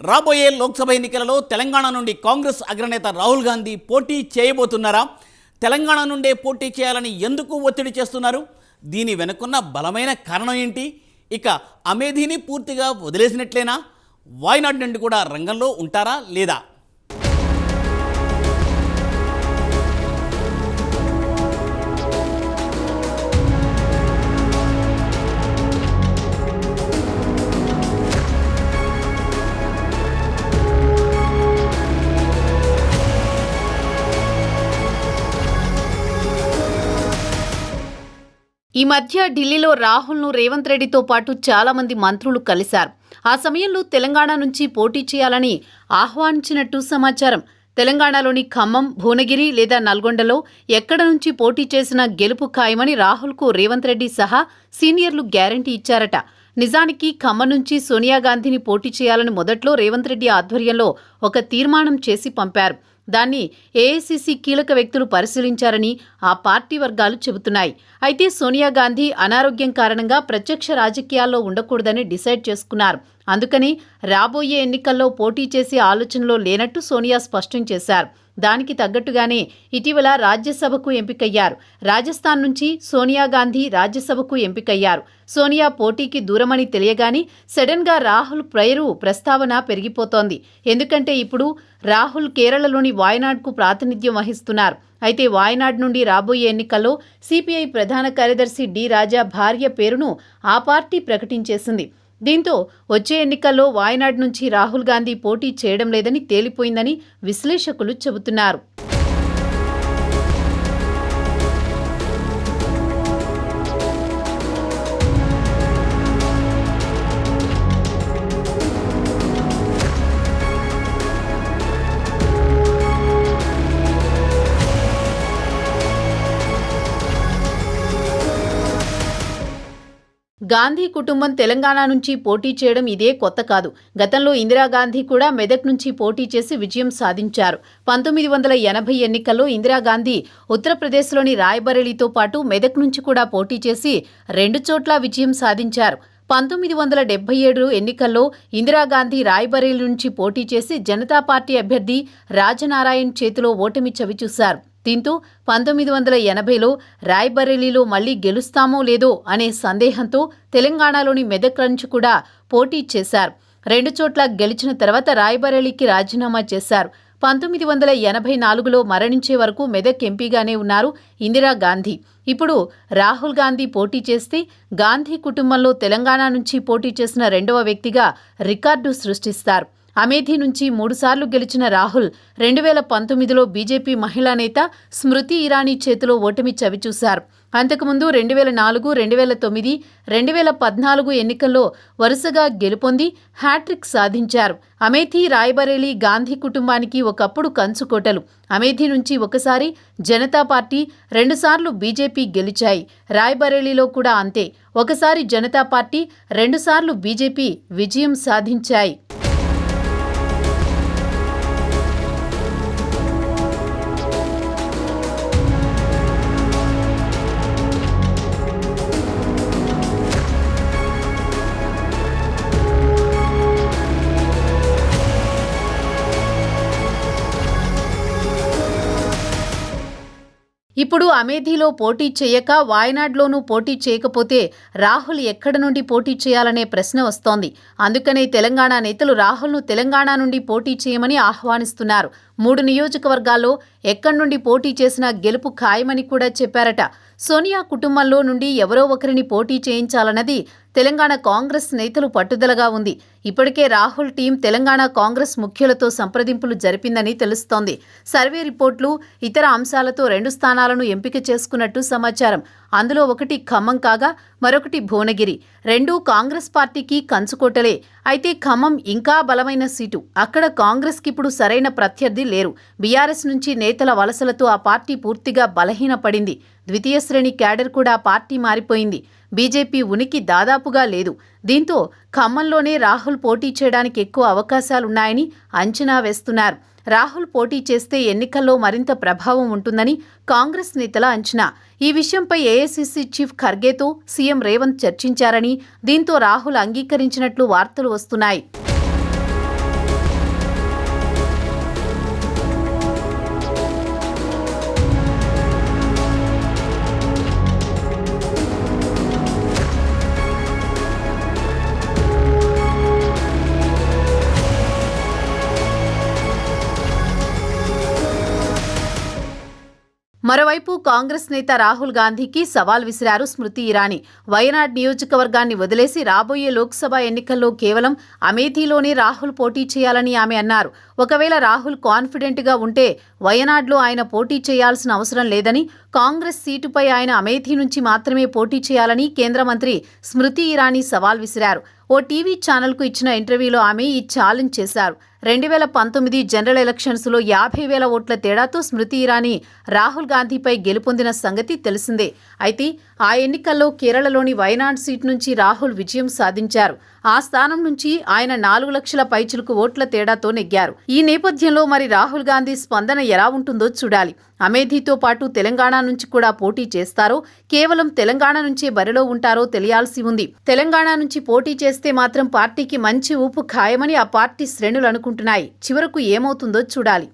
రాబోయే లోక్సభ ఎన్నికలలో తెలంగాణ నుండి కాంగ్రెస్ అగ్రనేత రాహుల్ గాంధీ పోటీ చేయబోతున్నారా? తెలంగాణ నుండే పోటీ చేయాలని ఎందుకు ఒత్తిడి చేస్తున్నారు? దీని వెనుకున్న బలమైన కారణం ఏంటి? ఇక అమేథీని పూర్తిగా వదిలేసినట్లేనా? వాయనాడ్ నుండి కూడా రంగంలో ఉంటారా లేదా? ఈ మధ్య ఢిల్లీలో రాహుల్ను రేవంత్ రెడ్డితో పాటు చాలా మంది మంత్రులు కలిశారు. ఆ సమయంలో తెలంగాణ నుంచి పోటీ చేయాలని ఆహ్వానించినట్టు సమాచారం. తెలంగాణలోని ఖమ్మం, భువనగిరి లేదా నల్గొండలో ఎక్కడ నుంచి పోటీ చేసినా గెలుపు ఖాయమని రాహుల్కు రేవంత్ రెడ్డి సహా సీనియర్లు గ్యారంటీ ఇచ్చారట. నిజానికి ఖమ్మం నుంచి సోనియా గాంధీని పోటీ చేయాలని మొదట్లో రేవంత్ రెడ్డి ఆధ్వర్యంలో ఒక తీర్మానం చేసి పంపారు. దాన్ని ఏఐసీసీ కీలక వ్యక్తులు పరిశీలించారని ఆ పార్టీ వర్గాలు చెబుతున్నాయి. అయితే సోనియా గాంధీ అనారోగ్యం కారణంగా ప్రత్యక్ష రాజకీయాల్లో ఉండకూడదని డిసైడ్ చేసుకున్నారు. అందుకని రాబోయే ఎన్నికల్లో పోటీ చేసే ఆలోచనలో లేనట్టు సోనియా స్పష్టం చేశారు. దానికి తగ్గట్టుగానే ఇటీవల రాజ్యసభకు ఎంపికయ్యారు. రాజస్థాన్ నుంచి సోనియా గాంధీ రాజ్యసభకు ఎంపికయ్యారు. సోనియా పోటీకి దూరమని తెలియగానే సడన్గా రాహుల్ పేరు ప్రస్తావన పెరిగిపోతోంది. ఎందుకంటే ఇప్పుడు రాహుల్ కేరళలోని వాయనాడ్కు ప్రాతినిధ్యం వహిస్తున్నారు. అయితే వాయనాడ్ నుండి రాబోయే ఎన్నికల్లో సిపిఐ ప్రధాన కార్యదర్శి డి రాజా భార్య పేరును ఆ పార్టీ ప్రకటించేసింది. దీంతో వచ్చే ఎన్నికల్లో వాయనాడ్ నుంచి రాహుల్ గాంధీ పోటీ చేయడం లేదని తేలిపోయిందని విశ్లేషకులు చెబుతున్నారు. గాంధీ కుటుంబం తెలంగాణ నుంచి పోటీ చేయడం ఇదే కొత్త కాదు. గతంలో ఇందిరాగాంధీ కూడా మెదక్ నుంచి పోటీ చేసి విజయం సాధించారు. 1980 ఎన్నికల్లో ఇందిరాగాంధీ ఉత్తరప్రదేశ్లోని రాయ్బరేలీతో పాటు మెదక్ నుంచి కూడా పోటీ చేసి 2 చోట్ల విజయం సాధించారు. 1977 ఎన్నికల్లో ఇందిరాగాంధీ రాయ్బరేలీ నుంచి పోటీ చేసి జనతా పార్టీ అభ్యర్థి రాజనారాయణ్ చేతిలో ఓటమి చవిచూశారు. దీంతో 1980లో రాయ్బరేలీలో మళ్లీ గెలుస్తామో లేదో అనే సందేహంతో తెలంగాణలోని మెదక్ నుంచి కూడా పోటీ చేశారు. 2 చోట్ల గెలిచిన తర్వాత రాయ్బరేలీకి రాజీనామా చేశారు. 1984లో మరణించే వరకు మెదక్ ఎంపీగానే ఉన్నారు ఇందిరాగాంధీ. ఇప్పుడు రాహుల్ గాంధీ పోటీ చేస్తే గాంధీ కుటుంబంలో తెలంగాణ నుంచి పోటీ చేసిన 2వ వ్యక్తిగా రికార్డు సృష్టిస్తారు. అమేథీ నుంచి 3 సార్లు గెలిచిన రాహుల్ 2019లో బీజేపీ మహిళా నేత స్మృతి ఇరానీ చేతిలో ఓటమి చవిచూశారు. అంతకుముందు 2004, 2009, 2014 ఎన్నికల్లో వరుసగా గెలుపొంది హ్యాట్రిక్ సాధించారు. అమేథీ, రాయ్బరేలీ గాంధీ కుటుంబానికి ఒకప్పుడు కంచుకోటలు. అమేథీ నుంచి ఒకసారి జనతా పార్టీ, 2 సార్లు బీజేపీ గెలిచాయి. రాయ్బరేలీలో కూడా అంతే. ఒకసారి జనతా పార్టీ, 2 సార్లు బీజేపీ విజయం సాధించాయి. ఇప్పుడు అమేథీలో పోటీ చేయక వాయనాడ్లోనూ పోటీ చేయకపోతే రాహుల్ ఎక్కడి నుండి పోటీ చేయాలనే ప్రశ్న వస్తోంది. అందుకనే తెలంగాణ నేతలు రాహుల్ను తెలంగాణ నుండి పోటీ చేయమని ఆహ్వానిస్తున్నారు. 3 నియోజకవర్గాల్లో ఎక్కడి నుండి పోటీ చేసినా గెలుపు ఖాయమని కూడా చెప్పారట. సోనియా కుటుంబంలో నుండి ఎవరో ఒకరిని పోటీ చేయించాలన్నది తెలంగాణ కాంగ్రెస్ నేతలు పట్టుదలగా ఉంది. ఇప్పటికే రాహుల్ టీం తెలంగాణ కాంగ్రెస్ ముఖ్యులతో సంప్రదింపులు జరిపిందని తెలుస్తోంది. సర్వే రిపోర్టులు, ఇతర అంశాలతో 2 స్థానాలను ఎంపిక చేసుకున్నట్టు సమాచారం. అందులో ఒకటి ఖమ్మం కాగా మరొకటి భువనగిరి. 2 కాంగ్రెస్ పార్టీకి కంచుకోటలే. అయితే ఖమ్మం ఇంకా బలమైన సీటు. అక్కడ కాంగ్రెస్కి ఇప్పుడు సరైన ప్రత్యర్థి లేరు. బీఆర్ఎస్ నుంచి నేతల వలసలతో ఆ పార్టీ పూర్తిగా బలహీనపడింది. ద్వితీయ శ్రేణి క్యాడర్ కూడా పార్టీ మారిపోయింది. బీజేపీ ఉనికి దాదాపుగా లేదు. దీంతో ఖమ్మంలోనే రాహుల్ పోటీ చేయడానికి ఎక్కువ అవకాశాలున్నాయని అంచనా వేస్తున్నారు. రాహుల్ పోటీ చేస్తే ఎన్నికల్లో మరింత ప్రభావం ఉంటుందని కాంగ్రెస్ నేతల అంచనా. ఈ విషయంపై ఏఐసీసీ చీఫ్ ఖర్గేతో సీఎం రేవంత్ చర్చించారని, దీంతో రాహుల్ అంగీకరించినట్లు వార్తలు వస్తున్నాయి. మరోవైపు కాంగ్రెస్ నేత రాహుల్ గాంధీకి సవాల్ విసిరారు స్మృతి ఇరానీ. వయనాడ్ నియోజకవర్గాన్ని వదిలేసి రాబోయే లోక్సభ ఎన్నికల్లో కేవలం అమేథీలోనే రాహుల్ పోటీ చేయాలని ఆమె అన్నారు. ఒకవేళ రాహుల్ కాన్ఫిడెంట్గా ఉంటే వయనాడ్లో ఆయన పోటీ చేయాల్సిన అవసరం లేదని, కాంగ్రెస్ సీటుపై ఆయన అమేథీ నుంచి మాత్రమే పోటీ చేయాలని కేంద్ర మంత్రి స్మృతి ఇరానీ సవాల్ విసిరారు. ఓ టీవీ ఛానల్కు ఇచ్చిన ఇంటర్వ్యూలో ఆమె ఈ ఛాలెంజ్ చేశారు. 2019 జనరల్ ఎలక్షన్స్లో 50,000 ఓట్ల తేడాతో స్మృతి ఇరానీ రాహుల్ గాంధీపై గెలుపొందిన సంగతి తెలిసిందే. అయితే ఆ ఎన్నికల్లో కేరళలోని వయనాడ్ సీట్ నుంచి రాహుల్ విజయం సాధించారు. ఆ స్థానం నుంచి ఆయన 4 లక్షల పైచిలుకు ఓట్ల తేడాతో నెగ్గారు. ఈ నేపథ్యంలో మరి రాహుల్ గాంధీ స్పందన ఎలా ఉంటుందో చూడాలి. అమేథీతో పాటు తెలంగాణ నుంచి కూడా పోటీ చేస్తారో, కేవలం తెలంగాణ నుంచే బరిలో ఉంటారో తెలియాల్సి ఉంది. తెలంగాణ నుంచి పోటీ చేస్తే మాత్రం పార్టీకి మంచి ఊపు ఖాయమని ఆ పార్టీ శ్రేణులు అనుకుంటున్నాయి. చివరకు ఏమవుతుందో చూడాలి.